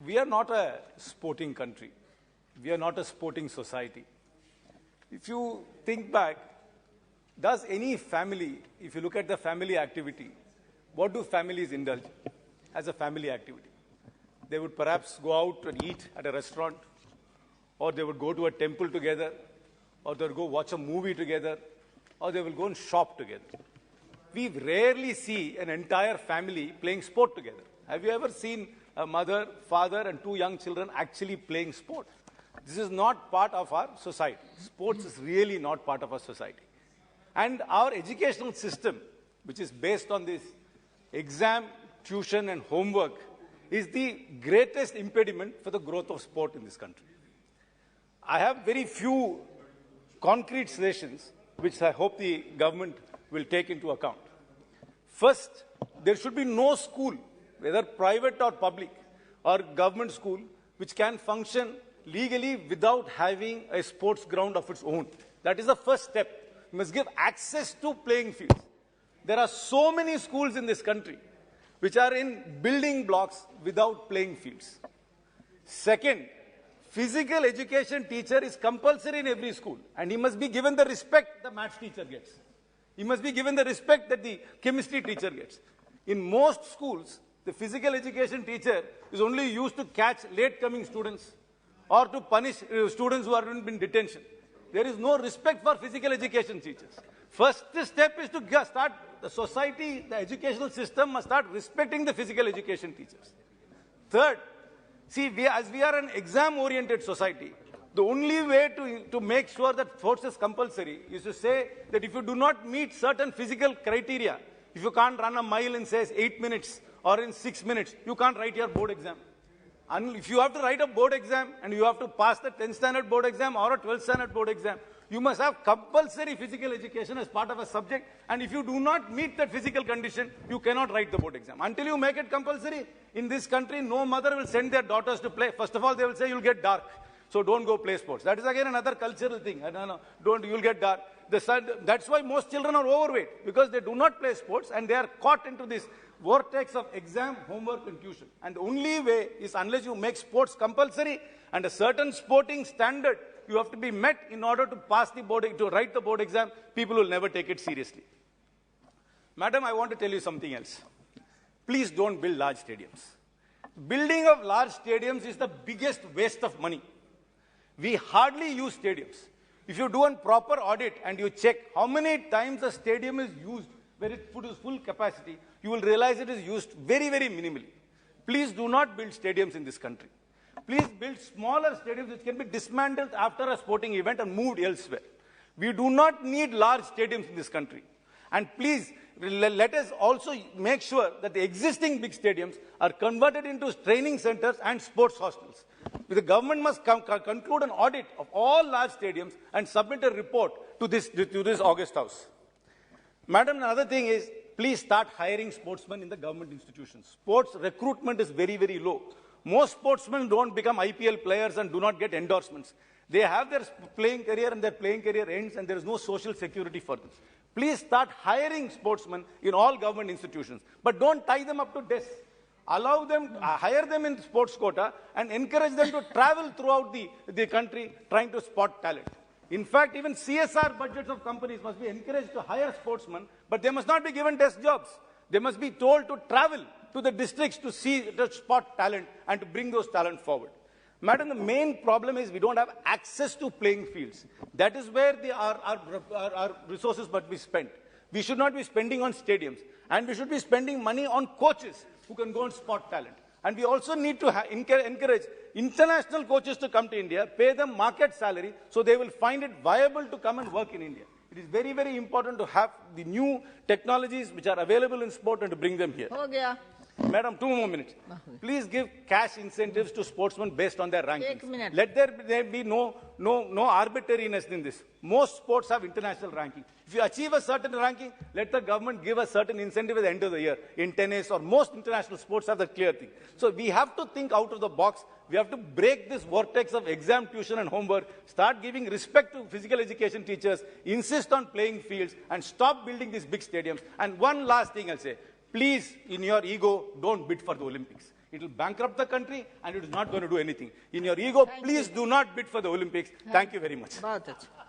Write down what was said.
We are not a sporting country. We are not a sporting society. If you think back, does any family, if you look at the family activity, what do families indulge as a family activity? They would perhaps go out and eat at a restaurant, or they would go to a temple together, or they would go watch a movie together, or they will go and shop together. We rarely see an entire family playing sport together. Have you ever seen a mother, father, and two young children actually playing sport? This is not part of our society. Sports is really not part of our society. And our educational system, which is based on this exam, tuition, and homework, is the greatest impediment for the growth of sport in this country. I have very few concrete suggestions, which I hope the government will take into account. First, there should be no school, whether private or public or government school, which can function legally without having a sports ground of its own. That is the first step. You must give access to playing fields. There are so many schools in this country which are in building blocks without playing fields. Second, physical education teacher is compulsory in every school, and he must be given the respect the maths teacher gets. He must be given the respect that the chemistry teacher gets. In most schools, the physical education teacher is only used to catch late-coming students or to punish students who are in detention. There is no respect for physical education teachers. First step is to start the society, the educational system must start respecting the physical education teachers. Third, see, as we are an exam-oriented society, the only way to make sure that sports is compulsory is to say that if you do not meet certain physical criteria, if you can't run a mile in, say, 8 minutes or in 6 minutes, you can't write your board exam. And if you have to write a board exam and you have to pass the 10th standard board exam or a 12th standard board exam, you must have compulsory physical education as part of a subject. And if you do not meet that physical condition, you cannot write the board exam. Until you make it compulsory, in this country, no mother will send their daughters to play. First of all, they will say, you'll get dark, so don't go play sports. That is again another cultural thing. You'll get dark. That's why most children are overweight, because they do not play sports and they are caught into this vortex of exam, homework, and tuition. And the only way is unless you make sports compulsory and a certain sporting standard you have to be met in order to pass the board, to write the board exam, people will never take it seriously. Madam, I want to tell you something else. Please don't build large stadiums. Building of large stadiums is the biggest waste of money. We hardly use stadiums. If you do a proper audit and you check how many times a stadium is used where it is full capacity, you will realize it is used very, very minimally. Please do not build stadiums in this country. Please build smaller stadiums which can be dismantled after a sporting event and moved elsewhere. We do not need large stadiums in this country. And please, let us also make sure that the existing big stadiums are converted into training centers and sports hostels. The government must conclude an audit of all large stadiums and submit a report to this August House. Madam, another thing is, please start hiring sportsmen in the government institutions. Sports recruitment is very, very low. Most sportsmen don't become IPL players and do not get endorsements. They have their playing career and their playing career ends and there is no social security for them. Please start hiring sportsmen in all government institutions, but don't tie them up to desks. Allow them, hire them in sports quota and encourage them to travel throughout the country trying to spot talent. In fact, even CSR budgets of companies must be encouraged to hire sportsmen, but they must not be given desk jobs. They must be told to travel to the districts to spot talent and to bring those talent forward. Madam, the main problem is we don't have access to playing fields. That is where our resources must be spent. We should not be spending on stadiums, and we should be spending money on coaches who can go and spot talent. And we also need to encourage international coaches to come to India, pay them market salary, so they will find it viable to come and work in India. It is very, very important to have the new technologies which are available in sport and to bring them here. Madam, 2 more minutes. Please give cash incentives to sportsmen based on their rankings. Let there be no arbitrariness in this. Most sports have international ranking. If you achieve a certain ranking, let the government give a certain incentive at the end of the year. In tennis or most international sports have that clear thing. So we have to think out of the box. We have to break this vortex of exam, tuition and homework, start giving respect to physical education teachers, insist on playing fields and stop building these big stadiums. And one last thing I'll say. Please, in your ego, don't bid for the Olympics. It will bankrupt the country and it is not going to do anything. In your ego, please do not bid for the Olympics. Thank you very much. बहुत अच्छा